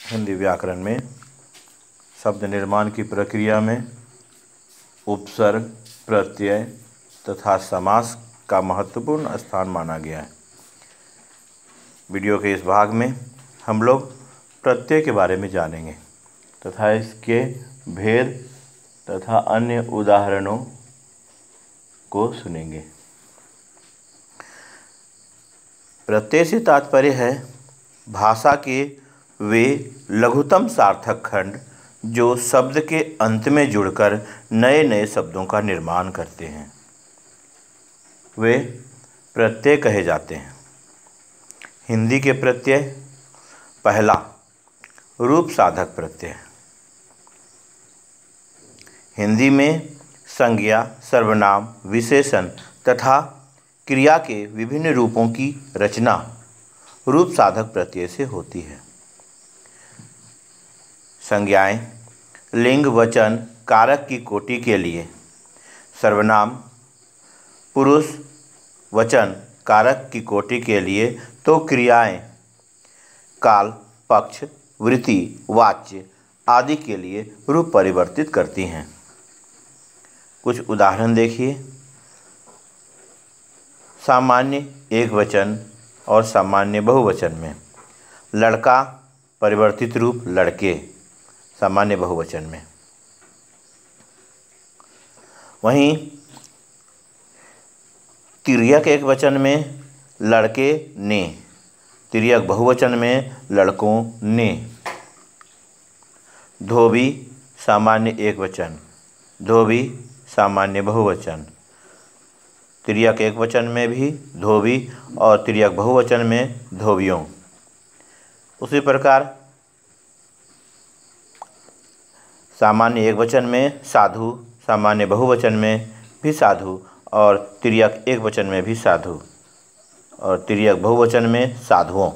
हिंदी व्याकरण में शब्द निर्माण की प्रक्रिया में उपसर्ग, प्रत्यय तथा समास का महत्वपूर्ण स्थान माना गया है। वीडियो के इस भाग में हम लोग प्रत्यय के बारे में जानेंगे तथा इसके भेद तथा अन्य उदाहरणों को सुनेंगे। प्रत्यय से तात्पर्य है भाषा के वे लघुतम सार्थक खंड जो शब्द के अंत में जुड़कर नए नए शब्दों का निर्माण करते हैं, वे प्रत्यय कहे जाते हैं। हिंदी के प्रत्यय: पहला, रूप साधक प्रत्यय। हिंदी में संज्ञा, सर्वनाम, विशेषण तथा क्रिया के विभिन्न रूपों की रचना रूप साधक प्रत्यय से होती है। संज्ञाएं: लिंग, वचन, कारक की कोटि के लिए सर्वनाम, पुरुष, वचन, कारक की कोटि के लिए तो क्रियाएं काल, पक्ष, वृत्ति, वाच्य आदि के लिए रूप परिवर्तित करती हैं। कुछ उदाहरण देखिए। सामान्य एकवचन और सामान्य बहुवचन में लड़का परिवर्तित रूप लड़के सामान्य बहुवचन में। वहीं तिर्यक एकवचन में लड़के ने, तिर्यक बहुवचन में लड़कों ने। धोबी सामान्य एकवचन, धोबी सामान्य बहुवचन। तिर्यक एकवचन में भी धोबी और तिर्यक बहुवचन में धोबियों। उसी प्रकार सामान्य एकवचन में साधु, सामान्य बहुवचन में भी साधु और तिर्यक एकवचन में भी साधु और तिर्यक बहुवचन में साधुओं।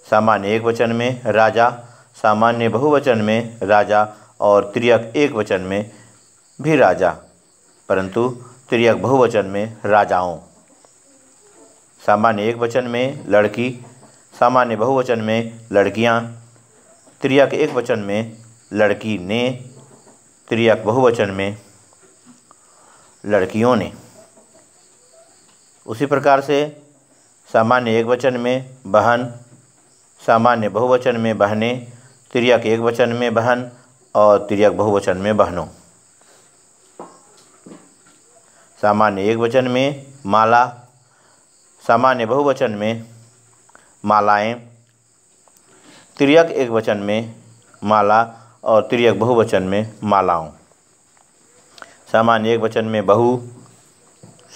सामान्य एकवचन में राजा, सामान्य बहुवचन में राजा और तिर्यक एकवचन में भी राजा, परंतु तिर्यक बहुवचन में राजाओं। सामान्य एकवचन में लड़की, सामान्य बहुवचन में लड़कियां, तिर्यक एकवचन में लड़की ने, तिर्यक बहुवचन में लड़कियों ने। उसी प्रकार से सामान्य एकवचन में बहन, सामान्य बहुवचन में बहनें, तिर्यक एकवचन में बहन और तिर्यक बहुवचन में बहनों। सामान्य एकवचन में माला, सामान्य बहुवचन में मालाएं, तिर्यक एकवचन में माला और तिर्यक बहुवचन में मालाओं। सामान्य एकवचन में बहू,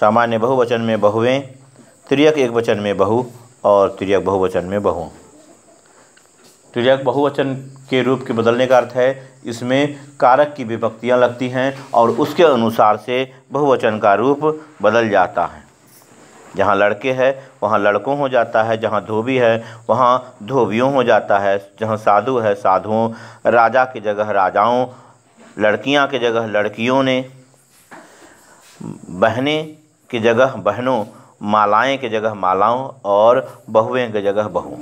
सामान्य बहुवचन में बहुएं, तिर्यक एकवचन में बहू और तिर्यक बहुवचन में बहु। तिर्यक बहुवचन के रूप के बदलने का अर्थ है इसमें कारक की विभक्तियां लगती हैं और उसके अनुसार से बहुवचन का रूप बदल जाता है। जहाँ लड़के हैं वहाँ लड़कों हो जाता है, जहाँ धोबी है वहाँ धोबियों हो जाता है, जहाँ साधु है साधुओं, राजा की जगह राजाओं, लड़कियाँ की जगह लड़कियों ने, बहनें की जगह बहनों, मालाएं की जगह मालाओं और बहुएं की जगह बहु।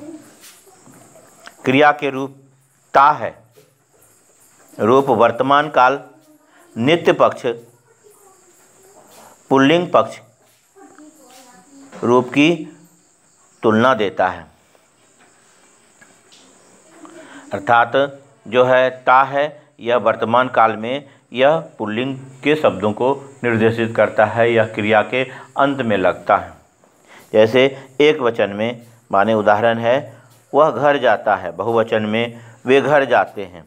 क्रिया के रूप ता है। रूप वर्तमान काल, नित्य पक्ष, पुल्लिंग पक्ष रूप की तुलना देता है। अर्थात जो है ता है यह वर्तमान काल में यह पुल्लिंग के शब्दों को निर्देशित करता है, यह क्रिया के अंत में लगता है। जैसे एक वचन में माने उदाहरण है वह घर जाता है, बहुवचन में वे घर जाते हैं।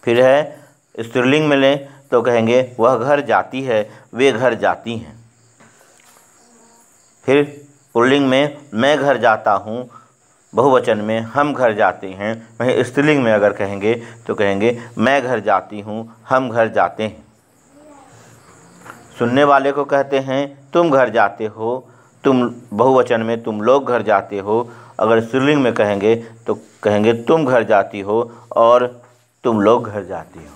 फिर है स्त्रीलिंग में लें तो कहेंगे वह घर जाती है, वे घर जाती हैं। फिर पुल्लिंग में मैं घर जाता हूँ, बहुवचन में हम घर जाते हैं। वहीं स्त्रीलिंग में अगर कहेंगे तो कहेंगे मैं घर जाती हूँ, हम घर जाते हैं। सुनने वाले को कहते हैं तुम घर जाते हो, तुम बहुवचन में तुम लोग घर जाते हो। अगर स्त्रीलिंग में कहेंगे तो कहेंगे तुम घर जाती हो और तुम लोग घर जाती हो।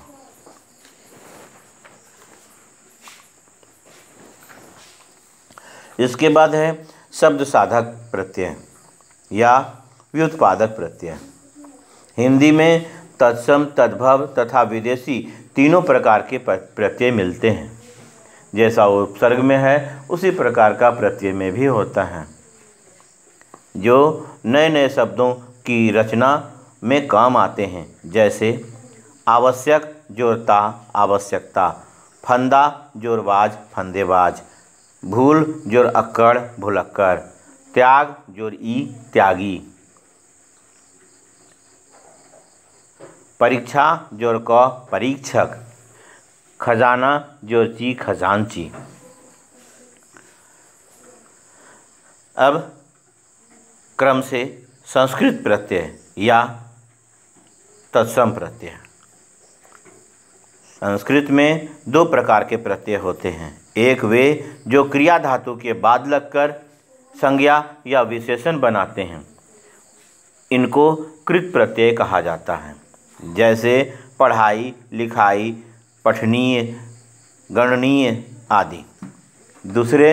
इसके बाद है शब्द साधक प्रत्यय या व्युत्पादक प्रत्यय। हिंदी में तत्सम, तद्भव तथा विदेशी तीनों प्रकार के प्रत्यय मिलते हैं। जैसा उपसर्ग में है उसी प्रकार का प्रत्यय में भी होता है, जो नए नए शब्दों की रचना में काम आते हैं। जैसे आवश्यक जोरता, आवश्यकता, फंदा जोरबाज, फंदेबाज, भूल जोर अक्कड़, भुलक्कड़, त्याग जोर ई, त्यागी, परीक्षा जोर क, परीक्षक, खजाना जोर ची, खजांची। अब क्रम से संस्कृत प्रत्यय या तत्सम प्रत्यय। संस्कृत में दो प्रकार के प्रत्यय होते हैं। एक वे जो क्रिया धातु के बाद लगकर संज्ञा या विशेषण बनाते हैं, इनको कृत प्रत्यय कहा जाता है। जैसे पढ़ाई, लिखाई, पठनीय, गणनीय आदि। दूसरे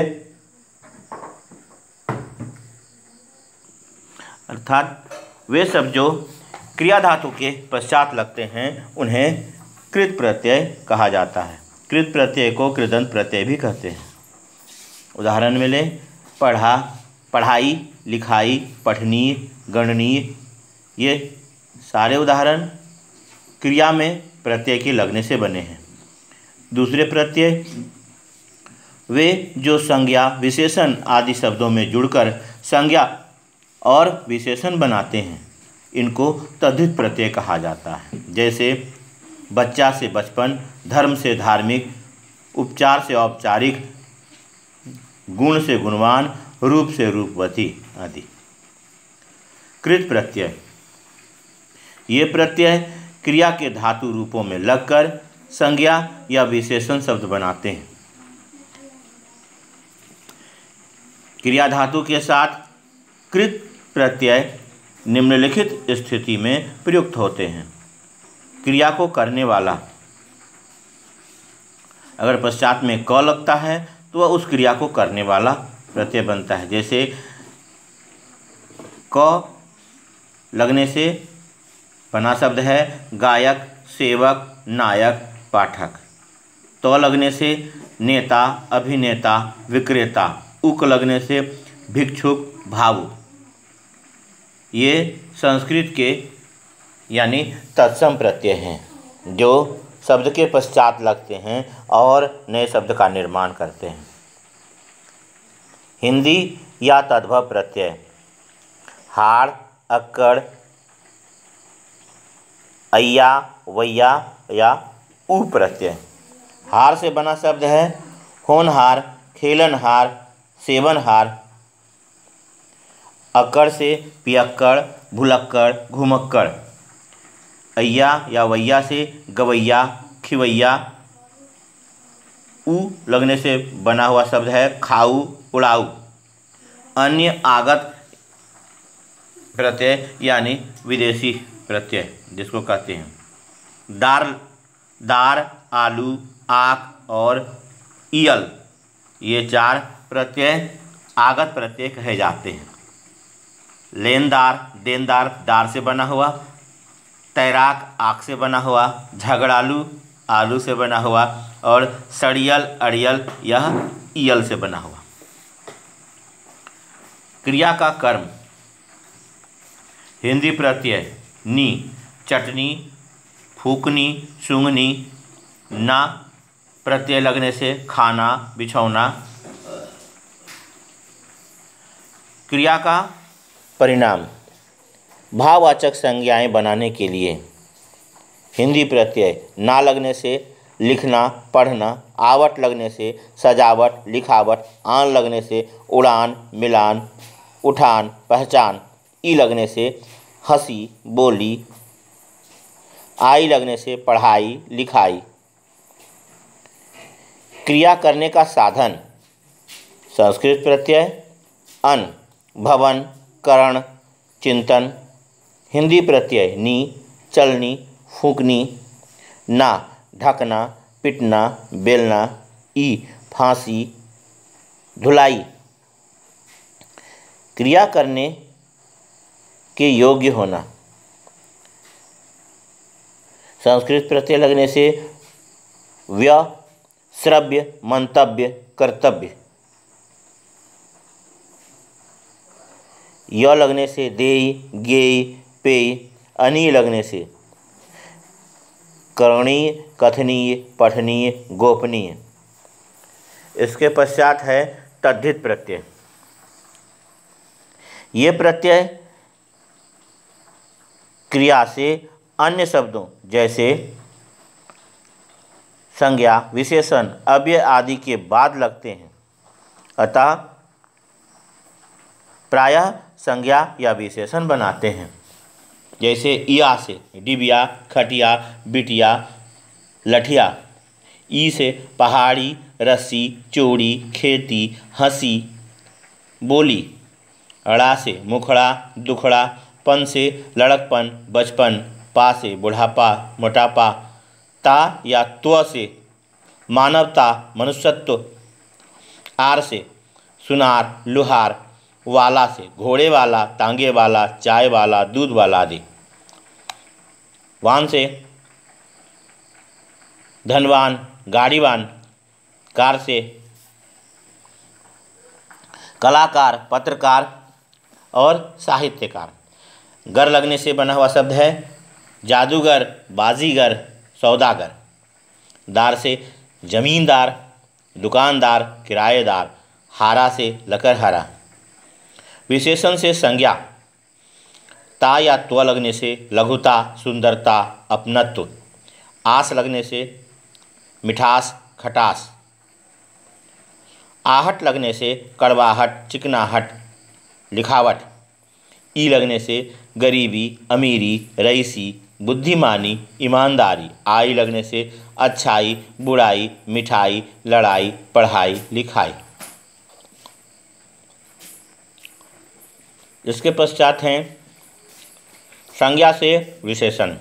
अर्थात वे सब जो क्रिया धातु के पश्चात लगते हैं उन्हें कृत प्रत्यय कहा जाता है। कृत प्रत्यय को कृदंत प्रत्यय भी कहते हैं। उदाहरण में लें, पढ़ा, पढ़ाई, लिखाई, पठनीय, गणनीय, ये सारे उदाहरण क्रिया में प्रत्यय के लगने से बने हैं। दूसरे प्रत्यय वे जो संज्ञा, विशेषण आदि शब्दों में जुड़कर संज्ञा और विशेषण बनाते हैं, इनको तद्धित प्रत्यय कहा जाता है। जैसे बच्चा से बचपन, धर्म से धार्मिक, उपचार से औपचारिक, गुण से गुणवान, रूप से रूपवती आदि। कृत प्रत्यय ये प्रत्यय क्रिया के धातु रूपों में लगकर संज्ञा या विशेषण शब्द बनाते हैं। क्रिया धातु के साथ कृत प्रत्यय निम्नलिखित स्थिति में प्रयुक्त होते हैं। क्रिया को करने वाला, अगर पश्चात में क लगता है तो वह उस क्रिया को करने वाला प्रत्यय बनता है। जैसे क लगने से बना शब्द है गायक, सेवक, नायक, पाठक। तो लगने से नेता, अभिनेता, विक्रेता। उक लगने से भिक्षुक, भावुक। ये संस्कृत के यानी तत्सम प्रत्यय हैं, जो शब्द के पश्चात लगते हैं और नए शब्द का निर्माण करते हैं। हिंदी या तद्भव प्रत्यय हाड़, अक्कड़, अय्या, वैया या उ प्रत्यय। हार से बना शब्द है होनहार, खेलनहार, सेवनहार। अक्कड़ से पियक्कड़, भुलक्कड़, घुमक्कड़। अय्या या वैया से गवैया, खिवैया। उ लगने से बना हुआ शब्द है खाऊ, उड़ाऊ। अन्य आगत प्रत्यय यानी विदेशी प्रत्यय जिसको कहते हैं दार, आलू, आक और ईयल, ये चार प्रत्यय आगत प्रत्यय कहे जाते हैं। लेनदार, देनदार, दार से बना हुआ। तैराक, आक से बना हुआ। झगड़ालू, आलू से बना हुआ। और सड़ियल, अड़ियल, यह ईयल से बना हुआ। क्रिया का कर्म हिंदी प्रत्यय नी, चटनी, फूकनी, सूंघनी। ना प्रत्यय लगने से खाना, बिछौना। क्रिया का परिणाम भाववाचक संज्ञाएं बनाने के लिए हिंदी प्रत्यय ना लगने से लिखना, पढ़ना। आवट लगने से सजावट, लिखावट। आन लगने से उड़ान, मिलान, उठान, पहचान। ई लगने से हंसी, बोली। आई लगने से पढ़ाई, लिखाई। क्रिया करने का साधन संस्कृत प्रत्यय अन, भवन, करण, चिंतन। हिंदी प्रत्यय नी, चलनी, फूंकनी। ना ढकना, पिटना, बेलना। ई फांसी, धुलाई। क्रिया करने के योग्य होना। संस्कृत प्रत्यय लगने से व्य, श्रव्य, मंतव्य, कर्तव्य। य लगने से देय, ज्ञेय, पेय। अनि लगने से करणीय, कथनीय, पठनीय, गोपनीय। इसके पश्चात है तद्धित प्रत्यय। ये प्रत्यय क्रिया से अन्य शब्दों जैसे संज्ञा, विशेषण, अव्यय आदि के बाद लगते हैं। अतः प्रायः संज्ञा या विशेषण बनाते हैं। जैसे या से डिबिया, खटिया, बिटिया, लठिया। ई से पहाड़ी, रस्सी, चौड़ी, खेती, हंसी, बोली। अड़ा से मुखड़ा, दुखड़ा। पन से लड़कपन, बचपन। पा से बुढ़ापा, मोटापा। ता या त्व से मानवता, मनुष्यत्व। आर से सुनार, लुहार। वाला से घोड़े वाला, तांगे वाला, चाय वाला, दूध वाला आदि। वान से धनवान, गाड़ीवान। कार से कलाकार, पत्रकार और साहित्यकार। गर लगने से बना हुआ शब्द है जादूगर, बाजीगर, सौदागर। दार से जमींदार, दुकानदार, किराएदार। हारा से लकड़हारा। विशेषण से संज्ञा। ता या त्व लगने से लघुता, सुंदरता, अपनत्व। आस लगने से मिठास, खटास। आहट लगने से कड़वाहट, चिकनाहट, लिखावट। ई लगने से गरीबी, अमीरी, रईसी, बुद्धिमानी, ईमानदारी। आई लगने से अच्छाई, बुराई, मिठाई, लड़ाई, पढ़ाई, लिखाई। इसके पश्चात हैं संज्ञा से विशेषण।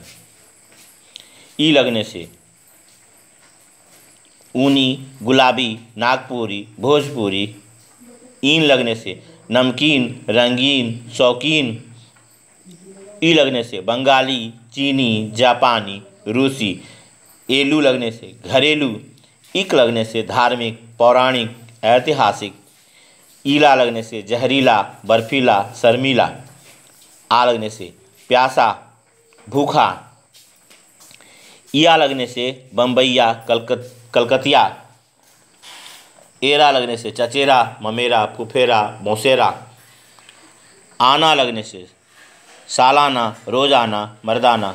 ई लगने से ऊनी, गुलाबी, नागपुरी, भोजपुरी। ईन लगने से नमकीन, रंगीन, शौकीन। ई लगने से बंगाली, चीनी, जापानी, रूसी। एलू लगने से घरेलू। इक लगने से धार्मिक, पौराणिक, ऐतिहासिक। ईला लगने से जहरीला, बर्फीला, शर्मीला। आ लगने से प्यासा, भूखा। इया लगने से बम्बैया, कलकतिया। एरा लगने से चचेरा, ममेरा, फुफेरा, मौसेरा। आना लगने से सालाना, रोजाना, मर्दाना।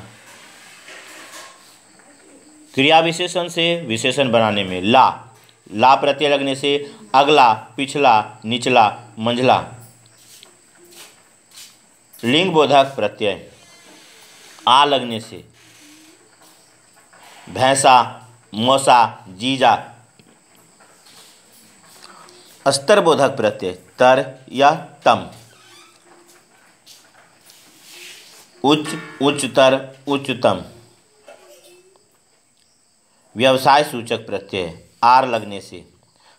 क्रिया विशेषण से विशेषण बनाने में ला प्रत्यय लगने से अगला, पिछला, निचला, मंझला। लिंग बोधक प्रत्यय। आ लगने से भैंसा, मौसा, जीजा। अस्तर बोधक प्रत्यय तर या तम। उच्च, उच्चतर, उच्चतम। व्यवसाय सूचक प्रत्यय। आर लगने से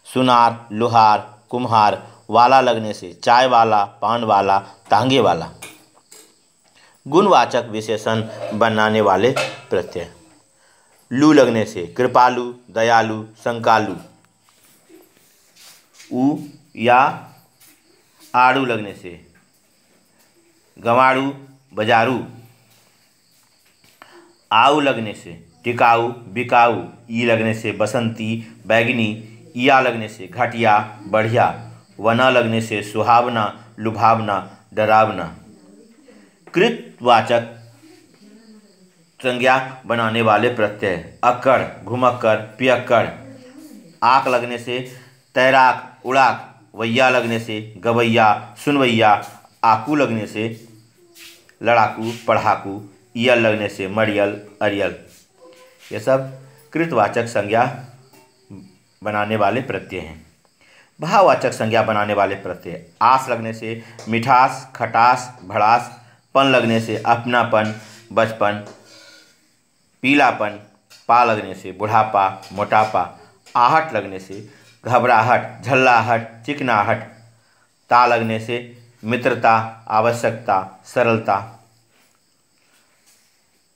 सुनार, लुहार, कुम्हार। वाला लगने से चाय वाला, पान वाला, तांगे वाला। गुणवाचक विशेषण बनाने वाले प्रत्यय। लू लगने से कृपालु, दयालु, संकालु। ऊ या आड़ू लगने से गंवाड़ू, बजारू। आऊ लगने से टिकाऊ, बिकाऊ। ई लगने से बसंती, बैगनी। इया लगने से घटिया, बढ़िया। वना लगने से सुहावना, लुभावना, डरावना। कृतवाचक संज्ञा बनाने वाले प्रत्यय। अक्कड़, घुमक्कड़, पियक्कड़। आक लगने से तैराक, उड़ाक। वैया लगने से गवैया, सुनवैया। आकू लगने से लड़ाकू, पढ़ाकू। इयल लगने से मरियल, अरियल। ये सब कृतवाचक संज्ञा बनाने वाले प्रत्यय हैं। भाववाचक संज्ञा बनाने वाले प्रत्यय। आस लगने से मिठास, खटास, भड़ास। पन लगने से अपनापन, बचपन, पीलापन। पा लगने से बुढ़ापा, मोटापा। आहट लगने से घबराहट, झल्लाहट, चिकनाहट। ता लगने से मित्रता, आवश्यकता, सरलता।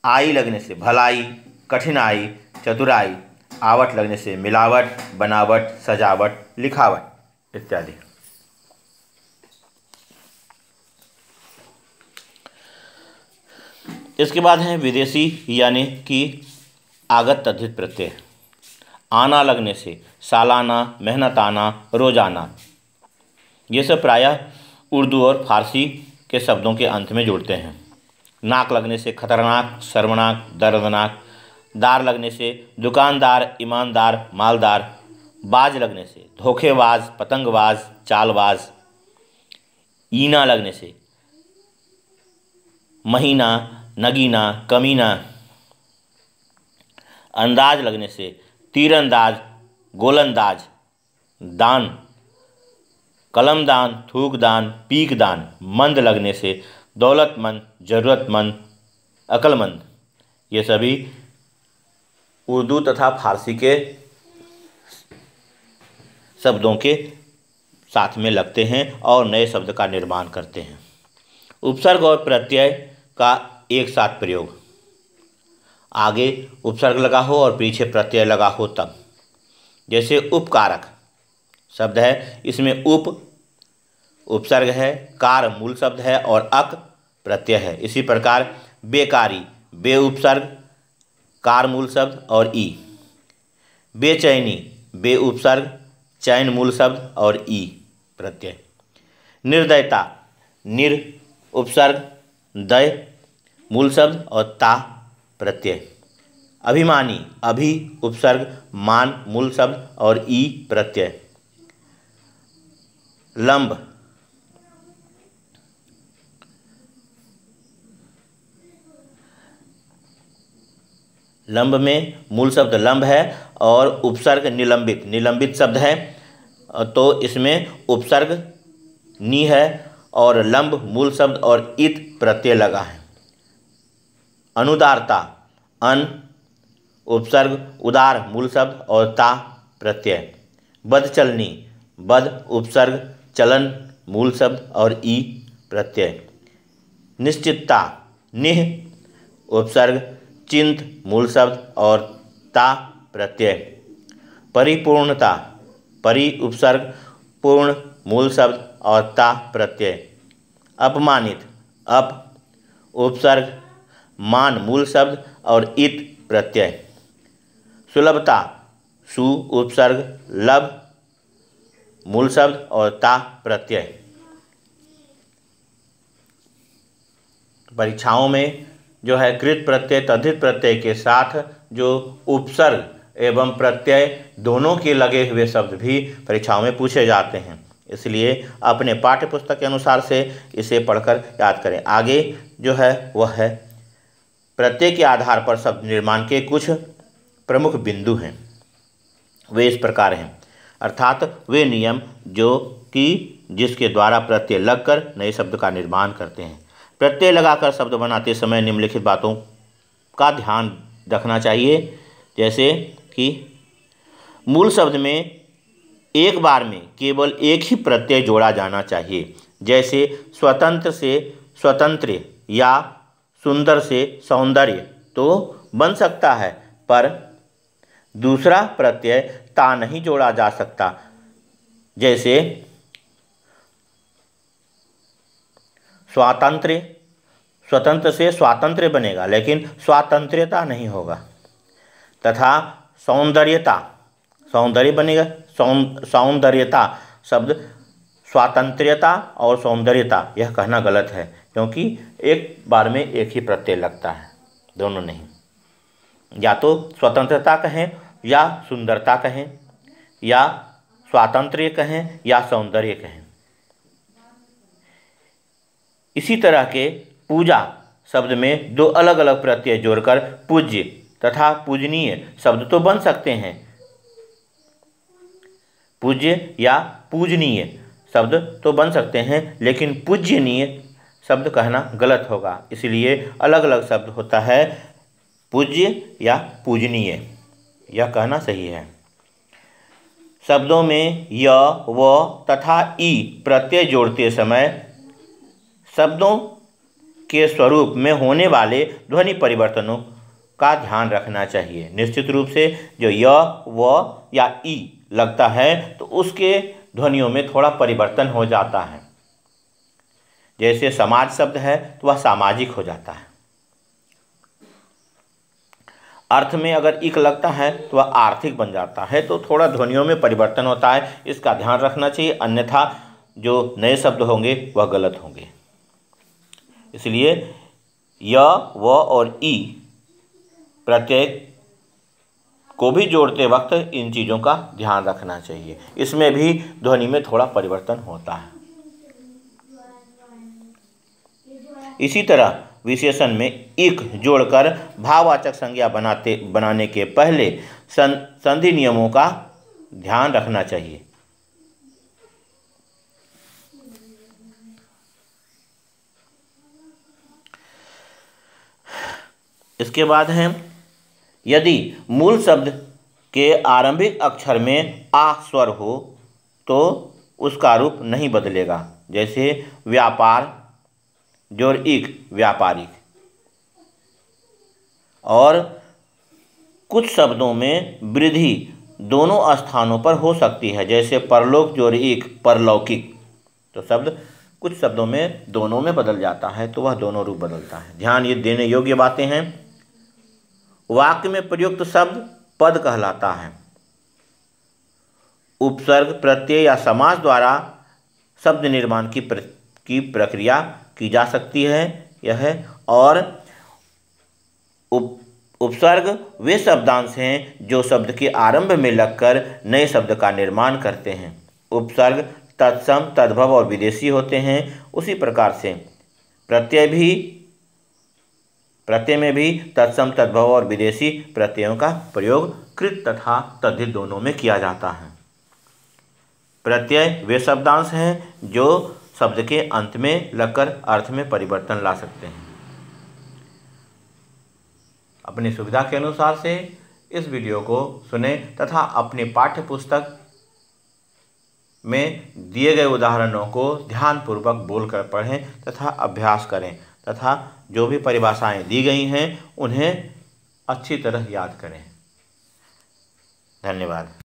आई लगने से भलाई, कठिनाई, चतुराई। आवट लगने से मिलावट, बनावट, सजावट, लिखावट इत्यादि। इसके बाद है विदेशी यानी कि आगत तद्धित प्रत्यय। आना लगने से सालाना, मेहनताना, रोजाना। ये सब प्रायः उर्दू और फारसी के शब्दों के अंत में जुड़ते हैं। नाक लगने से खतरनाक, शर्मनाक, दर्दनाक। दार लगने से दुकानदार, ईमानदार, मालदार। बाज लगने से धोखेबाज, पतंगबाज, चालबाज। ईना लगने से महीना, नगीना, कमीना। अंदाज लगने से तीरंदाज, गोलंदाज। दान, कलमदान, थूकदान, पीकदान। मंद लगने से दौलतमंद, ज़रूरतमंद, अक्लमंद। ये सभी उर्दू तथा फारसी के शब्दों के साथ में लगते हैं और नए शब्द का निर्माण करते हैं। उपसर्ग और प्रत्यय का एक साथ प्रयोग। आगे उपसर्ग लगा हो और पीछे प्रत्यय लगा हो तब। जैसे उपकारक शब्द है, इसमें उप उपसर्ग है, कार मूल शब्द है और अक प्रत्यय है। इसी प्रकार बेकारी, बे उपसर्ग, कार मूल शब्द और ई। बेचैनी, बे उपसर्ग, चैन मूल शब्द और ई प्रत्यय। निर्दयता, निर उपसर्ग, दय मूल शब्द और ता प्रत्यय। अभिमानी, अभि उपसर्ग, मान मूल शब्द और ई प्रत्यय। लंब, लंब में मूल शब्द लंब है और उपसर्ग निलंबित, निलंबित शब्द है तो इसमें उपसर्ग नी है और लंब मूल शब्द और इत प्रत्यय लगा है। अनुदारता, अन उपसर्ग, उदार मूल शब्द और ता प्रत्यय। बदचलनी, बद उपसर्ग, चलन मूल शब्द और ई प्रत्यय। निश्चितता, निह उपसर्ग, चिंत मूल शब्द और ता प्रत्यय। परिपूर्णता, परि उपसर्ग, पूर्ण मूल शब्द और ता प्रत्यय। अपमानित, अप उपसर्ग, मान मूल शब्द और इत प्रत्यय। सुलभता, सु उपसर्ग, लब मूल शब्द और ता प्रत्यय। परीक्षाओं में जो है कृत प्रत्यय, तद्धित प्रत्यय के साथ जो उपसर्ग एवं प्रत्यय दोनों के लगे हुए शब्द भी परीक्षाओं में पूछे जाते हैं। इसलिए अपने पाठ्य पुस्तक के अनुसार से इसे पढ़कर याद करें। आगे जो है वह है प्रत्यय के आधार पर शब्द निर्माण के कुछ प्रमुख बिंदु हैं। वे इस प्रकार हैं, अर्थात वे नियम जो कि जिसके द्वारा प्रत्यय लगकर नए शब्द का निर्माण करते हैं। प्रत्यय लगाकर शब्द बनाते समय निम्नलिखित बातों का ध्यान रखना चाहिए। जैसे कि मूल शब्द में एक बार में केवल एक ही प्रत्यय जोड़ा जाना चाहिए। जैसे स्वतंत्र से स्वतंत्र या सुंदर से सौंदर्य तो बन सकता है, पर दूसरा प्रत्यय ता नहीं जोड़ा जा सकता। जैसे स्वातंत्र्य, स्वतंत्र से स्वातंत्र्य बनेगा लेकिन स्वातंत्र्यता नहीं होगा। तथा सौंदर्यता, सौंदर्य बनेगा, सौंदर्यता शब्द स्वातंत्र्यता और सौंदर्यता यह कहना गलत है, क्योंकि एक बार में एक ही प्रत्यय लगता है, दोनों नहीं। या तो स्वतंत्रता कहें या सुंदरता कहें या स्वातंत्र्य कहें या सौंदर्य कहें। इसी तरह के पूजा शब्द में दो अलग अलग प्रत्यय जोड़कर पूज्य तथा पूजनीय शब्द तो बन सकते हैं। पूज्य या पूजनीय शब्द तो बन सकते हैं, लेकिन पूज्यनीय शब्द कहना गलत होगा। इसलिए अलग अलग शब्द होता है, पूज्य या पूजनीय, यह कहना सही है। शब्दों में य, व तथा ई प्रत्यय जोड़ते समय शब्दों के स्वरूप में होने वाले ध्वनि परिवर्तनों का ध्यान रखना चाहिए। निश्चित रूप से जो य, व या ई लगता है तो उसके ध्वनियों में थोड़ा परिवर्तन हो जाता है। जैसे समाज शब्द है तो वह सामाजिक हो जाता है। अर्थ में अगर इक लगता है तो वह आर्थिक बन जाता है। तो थोड़ा ध्वनियों में परिवर्तन होता है, इसका ध्यान रखना चाहिए, अन्यथा जो नए शब्द होंगे वह गलत होंगे। इसलिए य, व और ई प्रत्यय को भी जोड़ते वक्त इन चीज़ों का ध्यान रखना चाहिए। इसमें भी ध्वनि में थोड़ा परिवर्तन होता है। इसी तरह विशेषण में इक जोड़कर भाववाचक संज्ञा बनाने के पहले संधि नियमों का ध्यान रखना चाहिए। इसके बाद है, यदि मूल शब्द के आरंभिक अक्षर में आ स्वर हो तो उसका रूप नहीं बदलेगा। जैसे व्यापार जोड़ इक व्यापारिक। और कुछ शब्दों में वृद्धि दोनों स्थानों पर हो सकती है, जैसे परलोक जोड़ इक परलौकिक। तो शब्द कुछ शब्दों में दोनों में बदल जाता है तो वह दोनों रूप बदलता है। ध्यान ये देने योग्य बातें हैं। वाक्य में प्रयुक्त शब्द पद कहलाता है। उपसर्ग, प्रत्यय या समास द्वारा शब्द निर्माण की प्रक्रिया की जा सकती है यह। और उपसर्ग वे शब्दांश हैं जो शब्द के आरंभ में लगकर नए शब्द का निर्माण करते हैं। उपसर्ग तत्सम, तद्भव और विदेशी होते हैं। उसी प्रकार से प्रत्यय में भी तत्सम, तद्भव और विदेशी प्रत्ययों का प्रयोग कृत तथा तद्धित दोनों में किया जाता है। प्रत्यय वे शब्दांश हैं जो शब्द के अंत में लगकर अर्थ में परिवर्तन ला सकते हैं। अपनी सुविधा के अनुसार से इस वीडियो को सुने तथा अपनी पाठ्य पुस्तक में दिए गए उदाहरणों को ध्यानपूर्वक बोलकर पढ़ें तथा अभ्यास करें तथा जो भी परिभाषाएं दी गई हैं उन्हें अच्छी तरह याद करें। धन्यवाद।